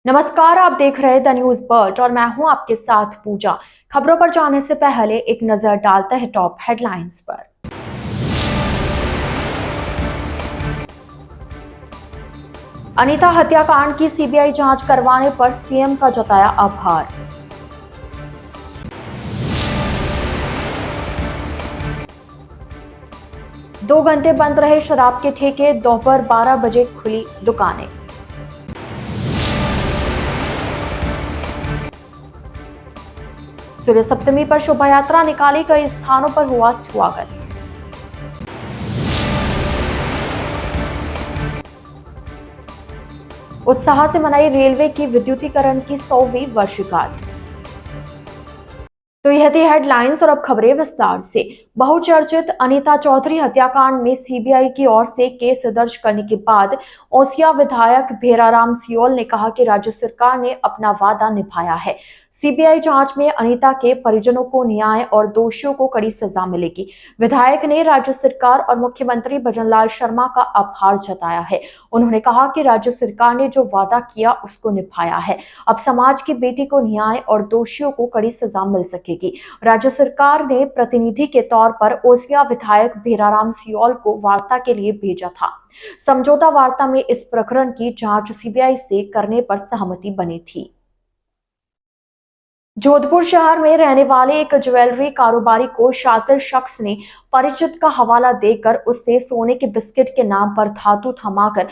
नमस्कार, आप देख रहे हैं द न्यूज बर्ड और मैं हूं आपके साथ पूजा। खबरों पर जाने से पहले एक नजर डालते हैं टॉप हेडलाइंस पर। अनीता हत्याकांड की सीबीआई जांच करवाने पर सीएम का जताया आभार। दो घंटे बंद रहे शराब के ठेके, दोपहर 12 बजे खुली दुकानें। सूर्य सप्तमी पर शोभा यात्रा निकाली, कई स्थानों पर हुआ स्वागत। उत्साह से मनाई रेलवे की विद्युतीकरण की 100वीं वर्षगांठ। तो यह थी हेडलाइंस और अब खबरें विस्तार से। बहुचर्चित अनीता चौधरी हत्याकांड में सीबीआई की ओर से केस दर्ज करने के बाद ओसिया विधायक भेराराम सियोल ने कहा कि राज्य सरकार ने अपना वादा निभाया है। सीबीआई जांच में अनीता के परिजनों को न्याय और दोषियों को कड़ी सजा मिलेगी। विधायक ने राज्य सरकार और मुख्यमंत्री भजनलाल शर्मा का आभार जताया है। उन्होंने कहा कि राज्य सरकार ने जो वादा किया उसको निभाया है। अब समाज की बेटी को न्याय और दोषियों को कड़ी सजा मिल सकेगी। राज्य सरकार ने प्रतिनिधि के तौर पर ओसिया विधायक भेराराम सियोल को वार्ता के लिए भेजा था। समझौता वार्ता में इस प्रकरण की जांच सीबीआई से करने पर सहमति बनी थी। जोधपुर शहर में रहने वाले एक ज्वेलरी कारोबारी को शातिर शख्स ने परिचित का हवाला देकर उससे सोने के बिस्किट के नाम पर धातु थमाकर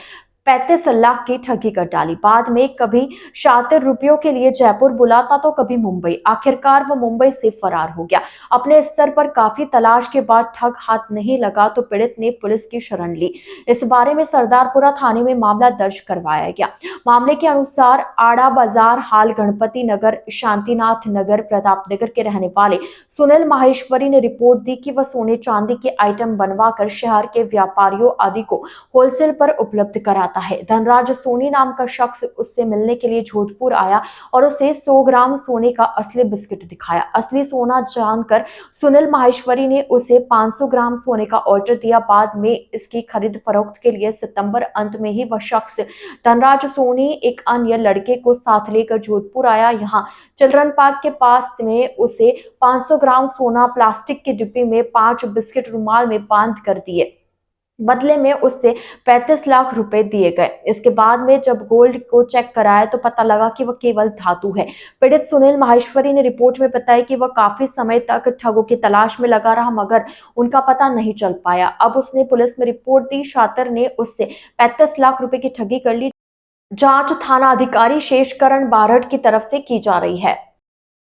35 लाख की ठगी कर डाली। बाद में कभी शातिर रुपयों के लिए जयपुर बुलाता तो कभी मुंबई। आखिरकार वो मुंबई से फरार हो गया। अपने स्तर पर काफी तलाश के बाद ठग हाथ नहीं लगा तो पीड़ित ने पुलिस की शरण ली। इस बारे में सरदारपुरा थाने में मामला दर्ज करवाया गया। मामले के अनुसार आड़ा बाजार हाल गणपति नगर शांतिनाथ नगर प्रताप नगर के रहने वाले सुनील माहेश्वरी ने रिपोर्ट दी कि वह सोने चांदी के आइटम बनवाकर शहर के व्यापारियों आदि को होलसेल पर उपलब्ध कराता है। धनराज सोनी नाम का शख्स उससे मिलने के लिए जोधपुर आया और उसे 100 ग्राम सोने का असली बिस्किट दिखाया। असली सोना जानकर सुनील माहेश्वरी ने उसे 500 ग्राम सोने का ऑर्डर दिया। बाद में इसकी खरीद फरोख्त के लिए सितंबर अंत में ही वह शख्स धनराज सोनी एक अन्य लड़के को साथ लेकर जोधपुर आया। यहाँ चिल्ड्रन पार्क के पास में उसे 500 ग्राम सोना प्लास्टिक के डिब्बे में 5 बिस्किट रुमाल में बांध कर दिए। बदले में उससे 35 लाख रुपए दिए गए। इसके बाद में जब गोल्ड को चेक कराया तो पता लगा कि वह केवल धातु है। पीड़ित सुनील माहेश्वरी ने रिपोर्ट में बताया कि वह काफी समय तक ठगों की तलाश में लगा रहा मगर उनका पता नहीं चल पाया। अब उसने पुलिस में रिपोर्ट दी। शातिर ने उससे 35 लाख रुपए की ठगी कर ली। जांच थाना अधिकारी शेषकरण बारड की तरफ से की जा रही है।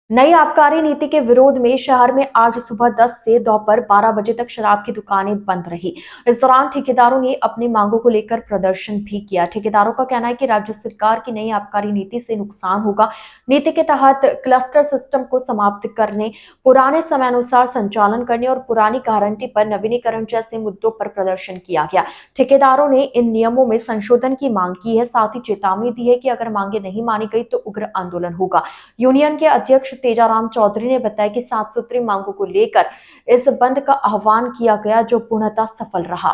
नई आबकारी नीति के विरोध में शहर में आज सुबह 10 से दोपहर 12 बजे तक शराब की दुकानें बंद रही। इस दौरान ठेकेदारों ने अपनी मांगों को लेकर प्रदर्शन भी किया। ठेकेदारों का कहना है कि राज्य सरकार की नई आबकारी नीति से नुकसान होगा। नीति के तहत क्लस्टर सिस्टम को समाप्त करने, पुराने समय अनुसार संचालन करने और पुरानी गारंटी पर नवीनीकरण जैसे मुद्दों पर प्रदर्शन किया गया। ठेकेदारों ने इन नियमों में संशोधन की मांग की है। साथ ही चेतावनी दी है कि अगर मांगे नहीं मानी गई तो उग्र आंदोलन होगा। यूनियन के अध्यक्ष तेजाराम चौधरी ने बताया कि 7 सूत्री मांगों को लेकर इस बंद का आह्वान किया गया जो पूर्णतः सफल रहा।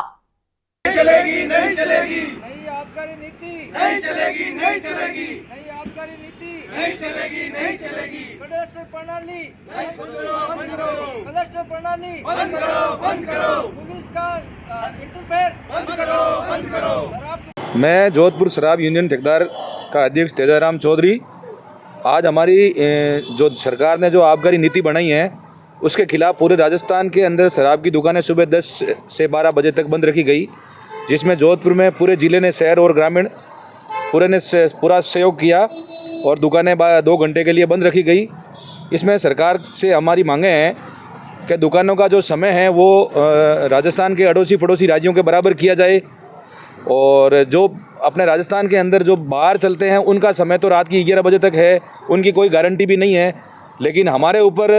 नहीं चलेगी, नहीं चलेगी, नई आबकारी नीति नहीं चलेगी, नहीं चलेगी, नई आबकारी नीति नहीं चलेगी, नहीं चलेगी। कलेक्टर प्रणाली बंद करो, बंद करो, कलेक्टर प्रणाली बंद करो, बंद करो, पुलिस का इंटरफेयर बंद करो, बंद करो। मैं जोधपुर शराब यूनियन ठेकेदार का अध्यक्ष तेजाराम चौधरी। आज हमारी जो सरकार ने जो आबकारी नीति बनाई है उसके खिलाफ पूरे राजस्थान के अंदर शराब की दुकानें सुबह 10 से 12 बजे तक बंद रखी गई, जिसमें जोधपुर में पूरे ज़िले ने, शहर और ग्रामीण पूरे ने पूरा सहयोग किया और दुकानें 2 घंटे के लिए बंद रखी गई। इसमें सरकार से हमारी मांगें हैं कि दुकानों का जो समय है वो राजस्थान के अड़ोसी पड़ोसी राज्यों के बराबर किया जाए और जो अपने राजस्थान के अंदर जो बाहर चलते हैं उनका समय तो रात की 11 बजे तक है, उनकी कोई गारंटी भी नहीं है। लेकिन हमारे ऊपर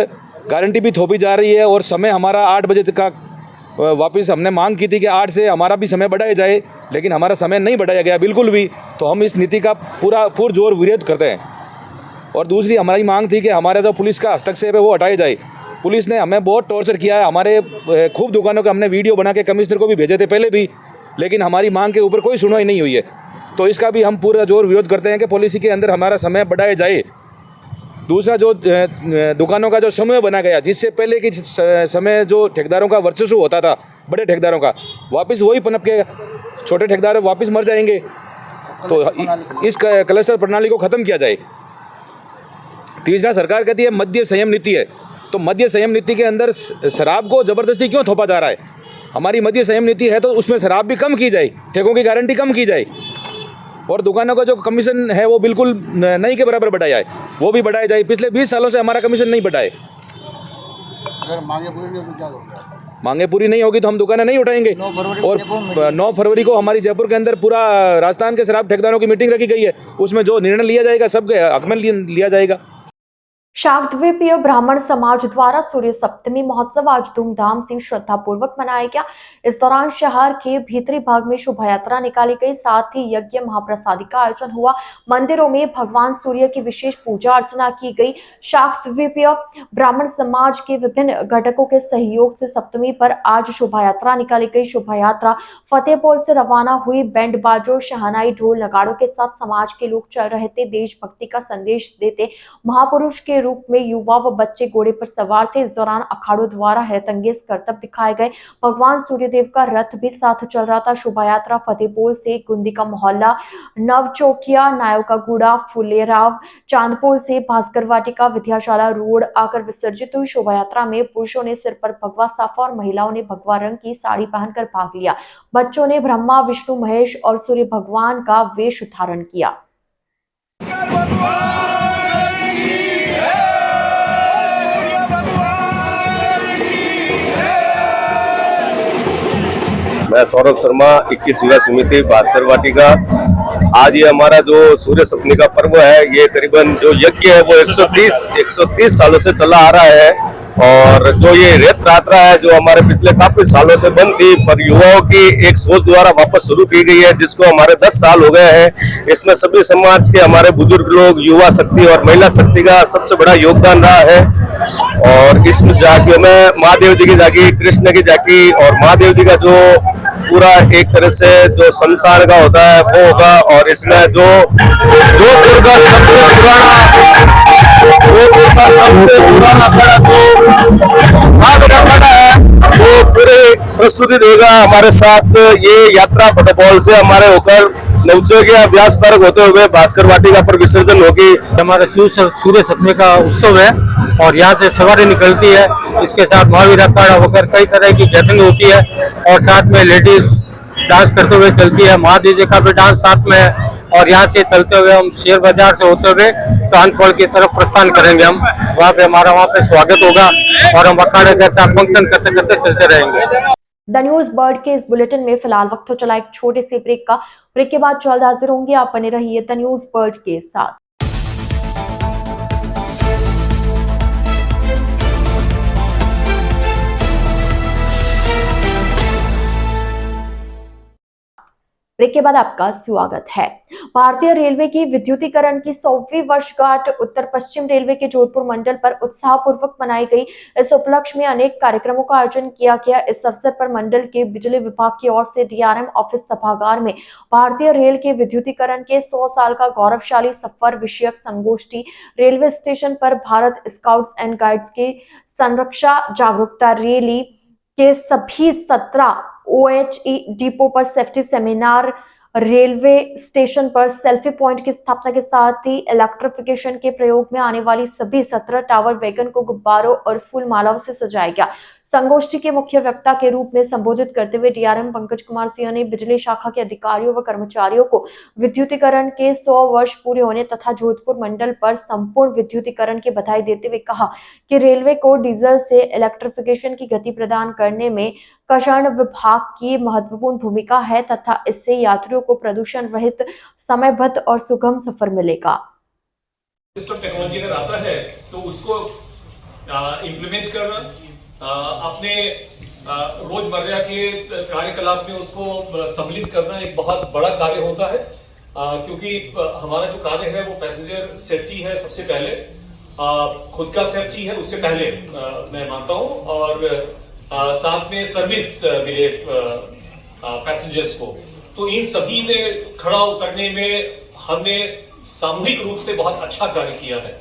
गारंटी भी थोपी जा रही है और समय हमारा 8 बजे तक का वापस हमने मांग की थी कि 8 से हमारा भी समय बढ़ाया जाए, लेकिन हमारा समय नहीं बढ़ाया गया बिल्कुल भी। तो हम इस नीति का पूरा पुरजोर विरोध करते हैं। और दूसरी हमारी मांग थी कि हमारा जो पुलिस का हस्तक्षेप है वो हटाया जाए। पुलिस ने हमें बहुत टॉर्चर किया है। हमारे खूब दुकानों के हमने वीडियो बना के कमिश्नर को भी भेजे थे पहले भी, लेकिन हमारी मांग के ऊपर कोई सुनवाई नहीं हुई है। तो इसका भी हम पूरा जोर विरोध करते हैं कि पॉलिसी के अंदर हमारा समय बढ़ाया जाए। दूसरा, जो दुकानों का जो समय बना गया, जिससे पहले की समय जो ठेकेदारों का वर्चस्व होता था, बड़े ठेकेदारों का, वापस वही पनप के छोटे ठेकेदार वापस मर जाएंगे। तो इस क्लस्टर प्रणाली को ख़त्म किया जाए। तीसरा, सरकार कहती है मद्य संयम नीति है, तो मद्य संयम नीति के अंदर शराब को ज़बरदस्ती क्यों थोपा जा रहा है? हमारी मद्य संयम नीति है तो उसमें शराब भी कम की जाए, ठेकों की गारंटी कम की जाए, और दुकानों का जो कमीशन है वो बिल्कुल नहीं के बराबर बढ़ाया है, वो भी बढ़ाया जाए। पिछले 20 सालों से हमारा कमीशन नहीं बढ़ा है। अगर मांगे पूरी नहीं होगी क्या होगा? मांगे पूरी नहीं होगी तो हम दुकानें नहीं उठाएंगे। और 9 फरवरी को हमारी जयपुर के अंदर पूरा राजस्थान के शराब ठेकेदारों की मीटिंग रखी गई है, उसमें जो निर्णय लिया जाएगा सबके हक में लिया जाएगा। शाकद्वीपीय ब्राह्मण समाज द्वारा सूर्य सप्तमी महोत्सव आज धूमधाम से श्रद्धापूर्वक मनाया गया। इस दौरान शहर के भीतरी भाग में शोभा यात्रा निकाली गई, साथ ही यज्ञ महाप्रसादी का आयोजन हुआ। मंदिरों में भगवान सूर्य की विशेष पूजा अर्चना की गई। शाकद्वीपीय ब्राह्मण समाज के विभिन्न घटकों के सहयोग से सप्तमी पर आज शोभा यात्रा निकाली गई। शोभा यात्रा फतेहपुर से रवाना हुई। बैंड बाजों, शहनाई, ढोल नगाड़ों के साथ समाज के लोग चल रहे थे। देशभक्ति का संदेश देते महापुरुष के रूप में युवा व बच्चे घोड़े पर सवार थे। इस दौरान अखाड़ों द्वारा हैरतअंगेज करतब दिखाए गए। भगवान सूर्यदेव का रथ भी साथ चल रहा था। शोभा यात्रा फतेहपुर से गुंदी का मोहल्ला, नवचौकिया, नायकागुड़ा, फुलेराव, चांदपुर से भास्कर वाटिका, विद्याशाला रोड आकर विसर्जित हुई। शोभा यात्रा में पुरुषों ने सिर पर भगवा साफा और महिलाओं ने भगवा रंग की साड़ी पहनकर भाग लिया। बच्चों ने ब्रह्मा, विष्णु, महेश और सूर्य भगवान का वेश धारण किया। मैं सौरभ शर्मा, 21 युवा समिति भास्कर वाटिका। आज ये हमारा जो सूर्य सप्तमी का पर्व है, ये करीबन जो यज्ञ है वो 130 सालों से चला आ रहा है। और जो ये रेत यात्रा है जो हमारे पिछले काफी सालों से बंद थी, पर युवाओं की एक सोच द्वारा वापस शुरू की गई है, जिसको हमारे 10 साल हो गए हैं। इसमें सभी समाज के हमारे बुजुर्ग लोग, युवा शक्ति और महिला शक्ति का सबसे बड़ा योगदान रहा है। और इस झांकियों में महादेव जी की झांकी, कृष्ण की झांकी और महादेव जी का जो पूरा एक तरह से जो संसार का होता है वो होगा। और इसमें जो जोधपुर का सबसे पुराना है वो पूरी प्रस्तुति देगा हमारे साथ। ये यात्रा फतेहपुर से हमारे होकर नवचौकिया व्यास पार्क होते हुए भास्कर वाटिका पर विसर्जन होगी। हमारा सूर्य सप्तमी का उत्सव है और यहाँ से सवारी निकलती है। इसके साथ महावीर अखाड़ा होकर कई तरह की गैदरिंग होती है और साथ में लेडीज डांस करते हुए चलती है। महादेव जी का भी डांस साथ में है। और यहाँ से चलते हुए हम शेर बाजार से होते हुए चांदपुर की तरफ प्रस्थान करेंगे। हम वहाँ पे हमारा स्वागत होगा और हम अखाड़े के साथ फंक्शन करते करते चलते रहेंगे। द न्यूज बर्ड के इस बुलेटिन में फिलहाल वक्त हो चला एक छोटे से ब्रेक का। ब्रेक के बाद जल्द हाजिर होंगे। आप बने रहिए द न्यूज बर्ड के साथ। ब्रेक के बाद आपका स्वागत है। भारतीय रेलवे की विद्युतीकरण की 100वीं वर्षगांठ उत्तर पश्चिम रेलवे के जोधपुर मंडल पर उत्साहपूर्वक मनाई गई। इस उपलक्ष्य में अनेक कार्यक्रमों का आयोजन किया गया। इस अवसर पर मंडल के बिजली विभाग की ओर से डीआरएम ऑफिस सभागार में भारतीय रेल के विद्युतीकरण के 100 साल का गौरवशाली सफर विषयक संगोष्ठी, रेलवे स्टेशन पर भारत स्काउट्स एंड गाइड्स की संरक्षा जागरूकता रैली के सभी 17 OHE डिपो पर सेफ्टी सेमिनार, रेलवे स्टेशन पर सेल्फी पॉइंट की स्थापना के साथ ही इलेक्ट्रिफिकेशन के प्रयोग में आने वाली सभी 17 टावर वैगन को गुब्बारों और फूल मालाओं से सजाया गया। संगोष्ठी के मुख्य वक्ता के रूप में संबोधित करते हुए डीआरएम पंकज कुमार सिंह ने बिजली शाखा के अधिकारियों व कर्मचारियों को विद्युतीकरण के 100 वर्ष पूरे होने तथा जोधपुर मंडल पर संपूर्ण विद्युतीकरण की बधाई देते हुए कहा कि रेलवे को डीजल से इलेक्ट्रिफिकेशन की गति प्रदान करने में कषण विभाग की महत्वपूर्ण भूमिका है तथा इससे यात्रियों को प्रदूषण रहित, समयबद्ध और सुगम सफर मिलेगा। सिस्टम टेक्नोलॉजी अगर आता है तो उसको इम्प्लीमेंट करना, अपने रोजमर्रा के कार्यकलाप में उसको सम्मिलित करना एक बहुत बड़ा कार्य होता है, क्योंकि हमारा जो कार्य है वो पैसेंजर सेफ्टी है सबसे पहले, खुद का सेफ्टी है उससे पहले मैं मानता हूँ, और साथ में सर्विस मिले पैसेंजर्स को। तो इन सभी में खड़ा उतरने में हमने सामूहिक रूप से बहुत अच्छा कार्य किया है।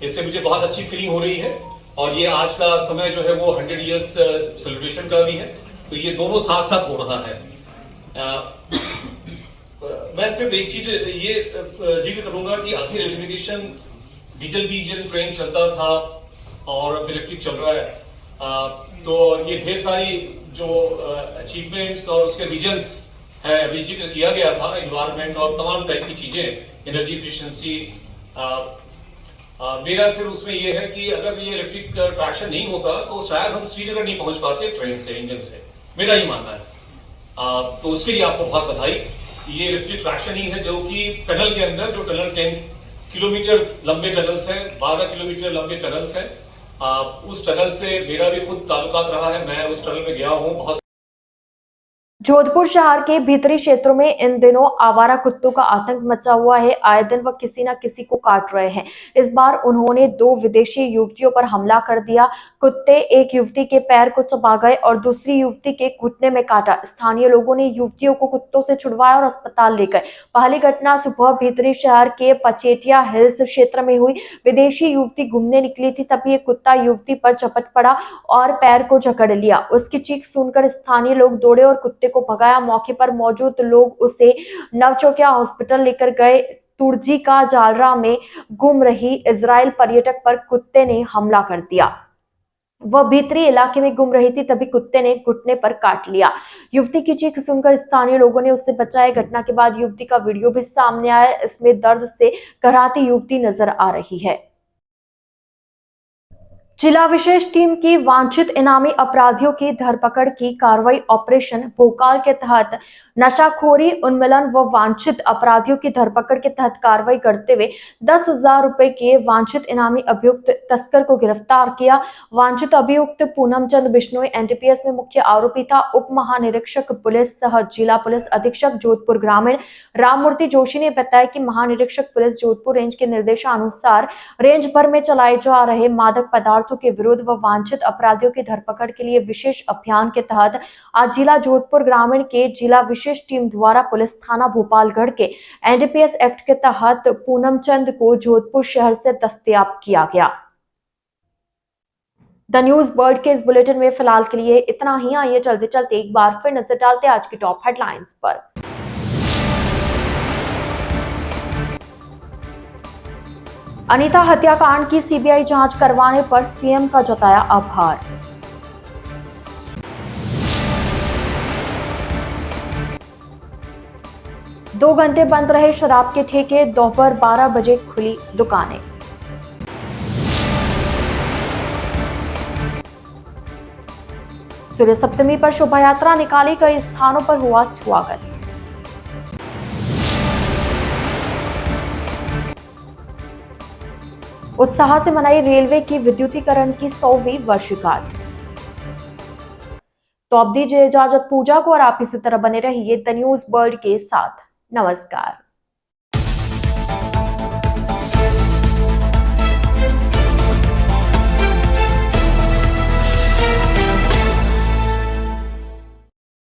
इससे मुझे बहुत अच्छी फीलिंग हो रही है और ये आज का समय जो है वो 100 इयर्स सेलिब्रेशन का भी है, तो ये दोनों साथ साथ हो रहा है। मैं सिर्फ एक चीज ये जिक्र करूंगा कि आखिर इलेक्ट्रिफिकेशन डीजल ट्रेन चलता था और अब इलेक्ट्रिक चल रहा है, तो ये ढेर सारी जो अचीवमेंट्स और उसके रीजन्स है अभी जिक्र किया गया था, एनवायरनमेंट और तमाम टाइप की चीजें, एनर्जी एफिशिएंसी। मेरा सिर्फ उसमें ये है कि अगर ये इलेक्ट्रिक ट्रैक्शन नहीं होता तो शायद हम श्रीनगर नहीं पहुंच पाते ट्रेन से, इंजन से, मेरा ही मानना है। तो उसके लिए आपको बहुत बधाई। ये इलेक्ट्रिक ट्रैक्शन ही है जो कि टनल के अंदर, जो टनल 10 किलोमीटर लंबे टनल्स हैं, 12 किलोमीटर लंबे टनल्स हैं, उस टनल से मेरा भी खुद ताल्लुकात रहा है, मैं उस टनल में गया हूँ। बहुत जोधपुर शहर के भीतरी क्षेत्रों में इन दिनों आवारा कुत्तों का आतंक मचा हुआ है। आए दिन वह किसी न किसी को काट रहे हैं। इस बार उन्होंने 2 विदेशी युवतियों पर हमला कर दिया। कुत्ते एक युवती के पैर को चबा गए और दूसरी युवती के घुटने में काटा। स्थानीय लोगों ने युवतियों को कुत्तों से छुड़वाया और अस्पताल ले गए। पहली घटना सुबह भीतरी शहर के पचेटिया हिल्स क्षेत्र में हुई। विदेशी युवती घूमने निकली थी, तभी एक कुत्ता युवती पर झपट पड़ा और पैर को जकड़ लिया। उसकी चीख सुनकर स्थानीय लोग दौड़े और कुत्ते को भगाया। मौके पर मौजूद लोग उसे नवचौकिया हॉस्पिटल लेकर गए। तुर्जी का जालरा में घूम रही इजराइल पर्यटक पर कुत्ते ने हमला कर दिया। वह भीतरी इलाके में घूम रही थी, तभी कुत्ते ने घुटने पर काट लिया। युवती की चीख सुनकर स्थानीय लोगों ने उससे बचाया। घटना के बाद युवती का वीडियो भी सामने आया। इसमें दर्द से कराहती युवती नजर आ रही है। जिला विशेष टीम की वांछित इनामी अपराधियों की धरपकड़ की कार्रवाई ऑपरेशन भोकाल के तहत नशाखोरी उन्मूलन व वांछित अपराधियों की धरपकड़ के तहत कार्रवाई करते हुए 10,000 रुपए के वांछित इनामी अभियुक्त तस्कर को गिरफ्तार किया। वांछित अभियुक्त पूनम चंद बिश्नोई एनडीपीएस में मुख्य आरोपी था। उप महानिरीक्षक पुलिस सह जिला पुलिस अधीक्षक जोधपुर ग्रामीण राममूर्ति जोशी ने बताया कि महानिरीक्षक पुलिस जोधपुर रेंज के निर्देशानुसार रेंज भर में चलाए जा रहे मादक पदार्थों के विरुद्ध व वांछित अपराधियों की धरपकड़ के लिए विशेष अभियान के तहत आज जिला जोधपुर ग्रामीण के जिला विशेष टीम द्वारा पुलिस थाना भोपालगढ़ के एनडीपीएस एक्ट के तहत पूनम चंद को जोधपुर शहर से दस्तयाब किया गया। द न्यूज वर्ल्ड के इस बुलेटिन में फिलहाल के लिए इतना ही। आइए चलते चलते एक बार फिर नजर डालते आज की टॉप हेडलाइंस पर। अनीता हत्याकांड की सीबीआई जांच करवाने पर सीएम का जताया आभार। दो घंटे बंद रहे शराब के ठेके, दोपहर 12 बजे खुली दुकानें। सूर्य सप्तमी पर शोभा यात्रा निकाली, कई स्थानों पर हुआ स्वागत। उत्साह से मनाई रेलवे की विद्युतीकरण की 100वीं वर्षगांठ। तो अब दीजिए इजाजत पूजा को और आप इसी तरह बने रहिए द न्यूज वर्ल्ड के साथ। नमस्कार।